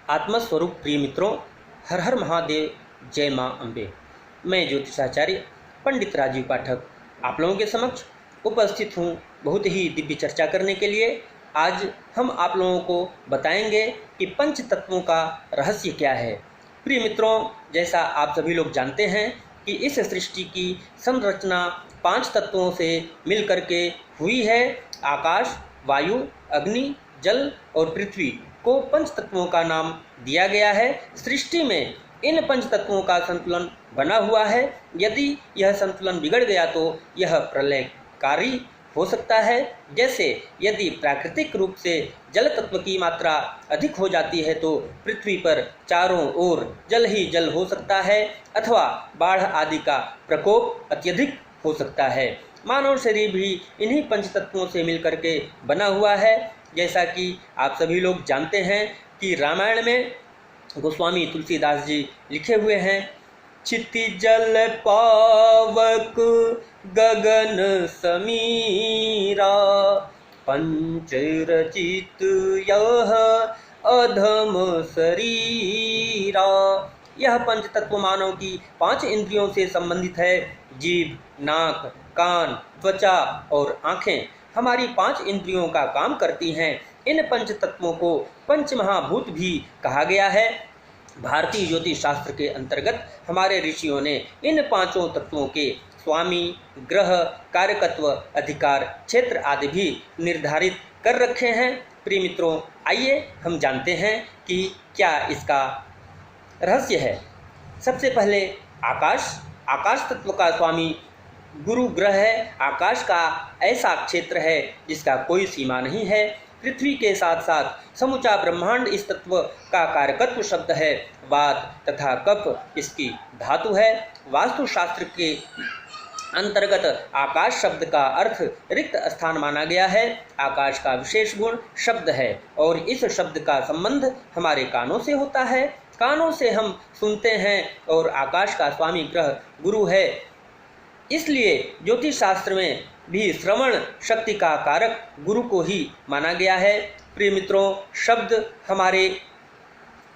आत्मस्वरूप प्रिय मित्रों, हर हर महादेव, जय माँ अम्बे। मैं ज्योतिषाचार्य पंडित राजीव पाठक आप लोगों के समक्ष उपस्थित हूँ बहुत ही दिव्य चर्चा करने के लिए। आज हम आप लोगों को बताएंगे कि पंच तत्वों का रहस्य क्या है। प्रिय मित्रों, जैसा आप सभी लोग जानते हैं कि इस सृष्टि की संरचना 5 तत्वों से मिलकर के हुई है। आकाश, वायु, अग्नि, जल और पृथ्वी को पंच तत्वों का नाम दिया गया है। सृष्टि में इन पंच तत्वों का संतुलन बना हुआ है। यदि यह संतुलन बिगड़ गया तो यह प्रलयकारी हो सकता है। जैसे यदि प्राकृतिक रूप से जल तत्व की मात्रा अधिक हो जाती है तो पृथ्वी पर चारों ओर जल ही जल हो सकता है, अथवा बाढ़ आदि का प्रकोप अत्यधिक हो सकता है। मानव शरीर भी इन्हीं पंच तत्वों से मिलकर के बना हुआ है। जैसा कि आप सभी लोग जानते हैं कि रामायण में गोस्वामी तुलसीदास जी लिखे हुए हैं, क्षितिजल पावक गगन समीरा, पंच रचित यह अधम शरीरा। यह पंच तत्व मानव की 5 इंद्रियों से संबंधित है। जीभ, नाक, कान, त्वचा और आँखें हमारी 5 इंद्रियों का काम करती हैं। इन पंच तत्वों को पंच महाभूत भी कहा गया है। भारतीय ज्योतिष शास्त्र के अंतर्गत हमारे ऋषियों ने इन 5 तत्वों के स्वामी, ग्रह, कारकत्व, अधिकार, क्षेत्र आदि भी निर्धारित कर रखे हैं। प्रिय मित्रों, आइए हम जानते हैं कि क्या इसका रहस्य है। सबसे पहले आकाश तत्व का स्वामी गुरु ग्रह है। आकाश का ऐसा क्षेत्र है जिसका कोई सीमा नहीं है। पृथ्वी के साथ साथ समूचा ब्रह्मांड इस तत्व का कारकत्व शब्द है। वात तथा कफ इसकी धातु है। वास्तुशास्त्र के अंतर्गत आकाश शब्द का अर्थ रिक्त स्थान माना गया है। आकाश का विशेष गुण शब्द है और इस शब्द का संबंध हमारे कानों से होता है। कानों से हम सुनते हैं और आकाश का स्वामी ग्रह गुरु है। इसलिए ज्योतिष शास्त्र में भी श्रवण शक्ति का कारक गुरु को ही माना गया है। प्रिय मित्रों, शब्द हमारे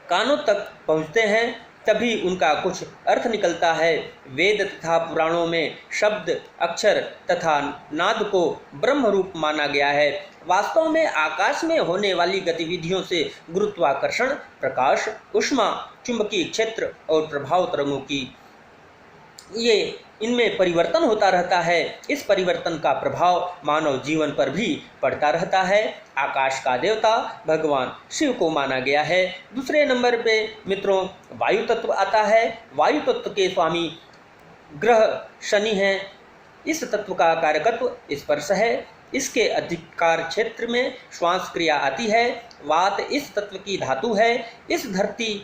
कानों तक पहुँचते हैं तभी उनका कुछ अर्थ निकलता है। वेद तथा पुराणों में शब्द, अक्षर तथा नाद को ब्रह्म रूप माना गया है। वास्तव में आकाश में होने वाली गतिविधियों से गुरुत्वाकर्षण, प्रकाश, ऊष्मा, चुंबकीय क्षेत्र और प्रभाव तरंगों की इनमें परिवर्तन होता रहता है। इस परिवर्तन का प्रभाव मानव जीवन पर भी पड़ता रहता है। आकाश का देवता भगवान शिव को माना गया है। दूसरे नंबर पे मित्रों वायु तत्व आता है। वायु तत्व के स्वामी ग्रह शनि है। इस तत्व का कारकत्व स्पर्श है। इसके अधिकार क्षेत्र में श्वास क्रिया आती है। वात इस तत्व की धातु है। इस धरती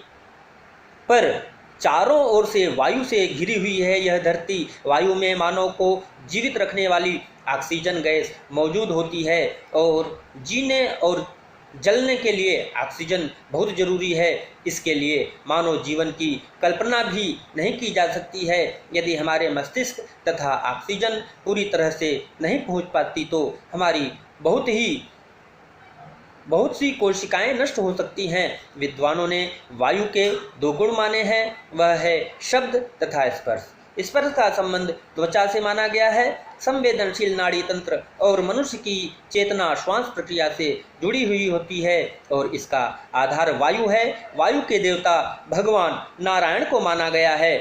पर चारों ओर से वायु से घिरी हुई है। यह धरती वायु में मानव को जीवित रखने वाली ऑक्सीजन गैस मौजूद होती है और जीने और जलने के लिए ऑक्सीजन बहुत जरूरी है। इसके लिए मानव जीवन की कल्पना भी नहीं की जा सकती है। यदि हमारे मस्तिष्क तथा ऑक्सीजन पूरी तरह से नहीं पहुंच पाती तो हमारी बहुत सी कोशिकाएं नष्ट हो सकती हैं। विद्वानों ने वायु के 2 गुण माने हैं, वह है शब्द तथा स्पर्श। स्पर्श का संबंध त्वचा से माना गया है। संवेदनशील नाड़ी तंत्र और मनुष्य की चेतना श्वास प्रक्रिया से जुड़ी हुई होती है और इसका आधार वायु है। वायु के देवता भगवान नारायण को माना गया है।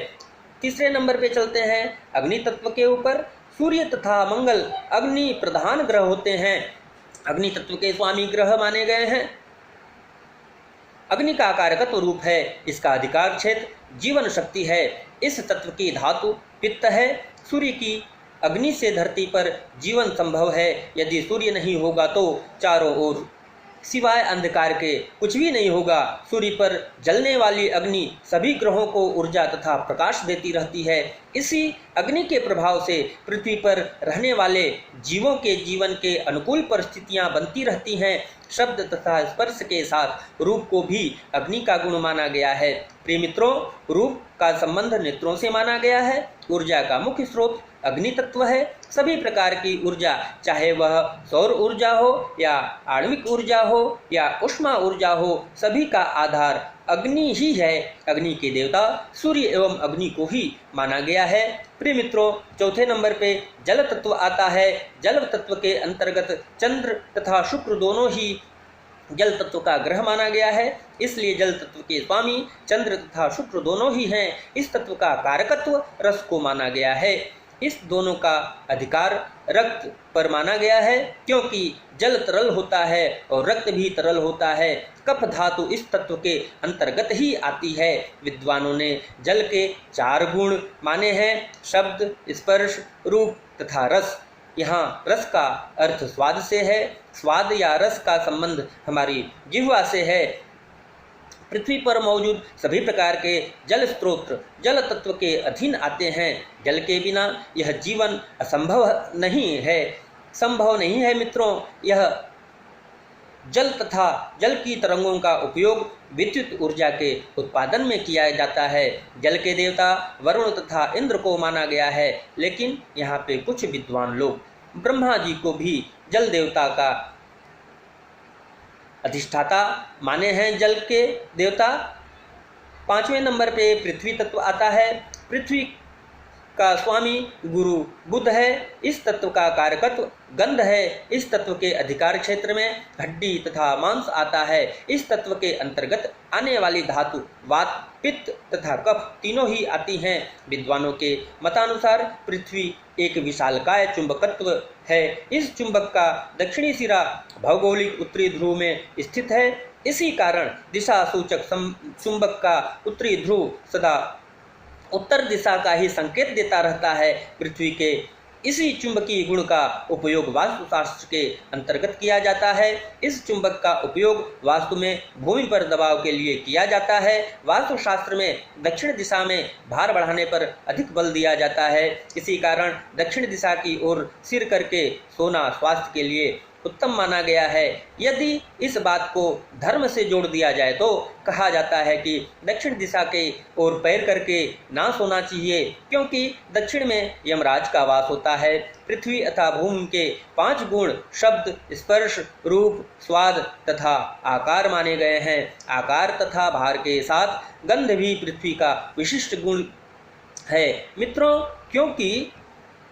तीसरे नंबर पे चलते हैं अग्नि तत्व के ऊपर। सूर्य तथा मंगल अग्नि प्रधान ग्रह होते हैं। अग्नि तत्व के स्वामी ग्रह माने गए हैं। अग्नि का कारकत्व रूप है। इसका अधिकार क्षेत्र जीवन शक्ति है। इस तत्व की धातु पित्त है। सूर्य की अग्नि से धरती पर जीवन संभव है। यदि सूर्य नहीं होगा तो चारों ओर सिवाय अंधकार के कुछ भी नहीं होगा। सूर्य पर जलने वाली अग्नि सभी ग्रहों को ऊर्जा तथा प्रकाश देती रहती है। इसी अग्नि के प्रभाव से पृथ्वी पर रहने वाले जीवों के जीवन के अनुकूल परिस्थितियां बनती रहती हैं। शब्द तथा स्पर्श के साथ रूप को भी अग्नि का गुण माना गया है। प्रिय मित्रों, रूप का संबंध नेत्रों से माना गया है। ऊर्जा का मुख्य स्रोत अग्नि तत्व है। सभी प्रकार की ऊर्जा, चाहे वह सौर ऊर्जा हो या आणविक ऊर्जा हो या ऊष्मा ऊर्जा हो, सभी का आधार अग्नि ही है। अग्नि के देवता सूर्य एवं अग्नि को ही माना गया है। प्रिय मित्रों, चौथे नंबर पे जल तत्व आता है। जल तत्व के अंतर्गत चंद्र तथा शुक्र दोनों ही जल तत्व का ग्रह माना गया है, इसलिए जल तत्व के स्वामी चंद्र तथा शुक्र दोनों ही हैं। इस तत्व का कारकत्व रस को माना गया है। इस दोनों का अधिकार रक्त पर माना गया है, क्योंकि जल तरल होता है और रक्त भी तरल होता है। कफ धातु इस तत्व के अंतर्गत ही आती है। विद्वानों ने जल के 4 गुण माने हैं: शब्द, स्पर्श, रूप तथा रस। यहाँ रस का अर्थ स्वाद से है। स्वाद या रस का संबंध हमारी जिह्वा से है। पृथ्वी पर मौजूद सभी प्रकार के जल स्रोत जल तत्व के अधीन आते हैं। जल के बिना यह जीवन असंभव नहीं है, संभव नहीं है मित्रों। यह जल तथा जल की तरंगों का उपयोग विद्युत ऊर्जा के उत्पादन में किया जाता है। जल के देवता वरुण तथा इंद्र को माना गया है, लेकिन यहाँ पे कुछ विद्वान लोग ब्रह्मा जी को भी जल देवता का अधिष्ठाता माने हैं। जल के देवता 5वें नंबर पे पृथ्वी तत्व आता है। पृथ्वी का स्वामी गुरु बुध है। इस तत्व का कारकत्व गंध है। इस तत्व के अधिकार क्षेत्र में हड्डी तथा मांस आता है। इस तत्व के अंतर्गत आने वाली धातु वात, पित्त तथा कफ तीनों ही आती हैं। विद्वानों के मतानुसार पृथ्वी एक विशालकाय चुंबकत्व है। इस चुंबक का दक्षिणी सिरा भौगोलिक उत्तरी ध्रुव में स्थित है। इसी कारण दिशा सूचक चुंबक का उत्तरी ध्रुव सदा उत्तर दिशा का ही संकेत देता रहता है। पृथ्वी के इसी चुंबकीय गुण का उपयोग वास्तुशास्त्र के अंतर्गत किया जाता है। इस चुंबक का उपयोग वास्तु में भूमि पर दबाव के लिए किया जाता है। वास्तुशास्त्र में दक्षिण दिशा में भार बढ़ाने पर अधिक बल दिया जाता है। इसी कारण दक्षिण दिशा की ओर सिर करके सोना स्वास्थ्य के लिए उत्तम माना गया है। यदि इस बात को धर्म से जोड़ दिया जाए तो कहा जाता है कि दक्षिण दिशा के ओर पैर करके ना सोना चाहिए, क्योंकि दक्षिण में यमराज का वास होता है। पृथ्वी अथवा भूमि के 5 गुण शब्द, स्पर्श, रूप, स्वाद तथा आकार माने गए हैं। आकार तथा भार के साथ गंध भी पृथ्वी का विशिष्ट गुण है मित्रों, क्योंकि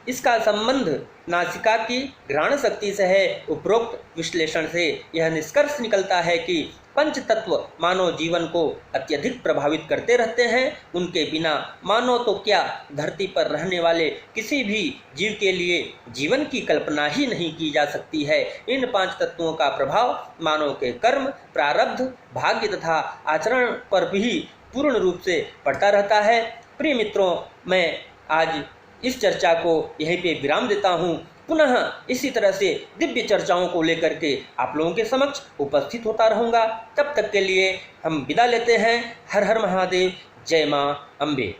इसका संबंध नासिका की घ्राण शक्ति से है। उपरोक्त विश्लेषण से यह निष्कर्ष निकलता है कि पंच तत्व मानव जीवन को अत्यधिक प्रभावित करते रहते हैं। उनके बिना मानव तो क्या, धरती पर रहने वाले किसी भी जीव के लिए जीवन की कल्पना ही नहीं की जा सकती है। इन 5 तत्वों का प्रभाव मानव के कर्म, प्रारब्ध, भाग्य तथा आचरण पर भी पूर्ण रूप से पड़ता रहता है। प्रिय मित्रों, मैं आज इस चर्चा को यहीं पे विराम देता हूँ। पुनः इसी तरह से दिव्य चर्चाओं को लेकर के आप लोगों के समक्ष उपस्थित होता रहूँगा। तब तक के लिए हम विदा लेते हैं। हर हर महादेव। जय माँ अम्बे।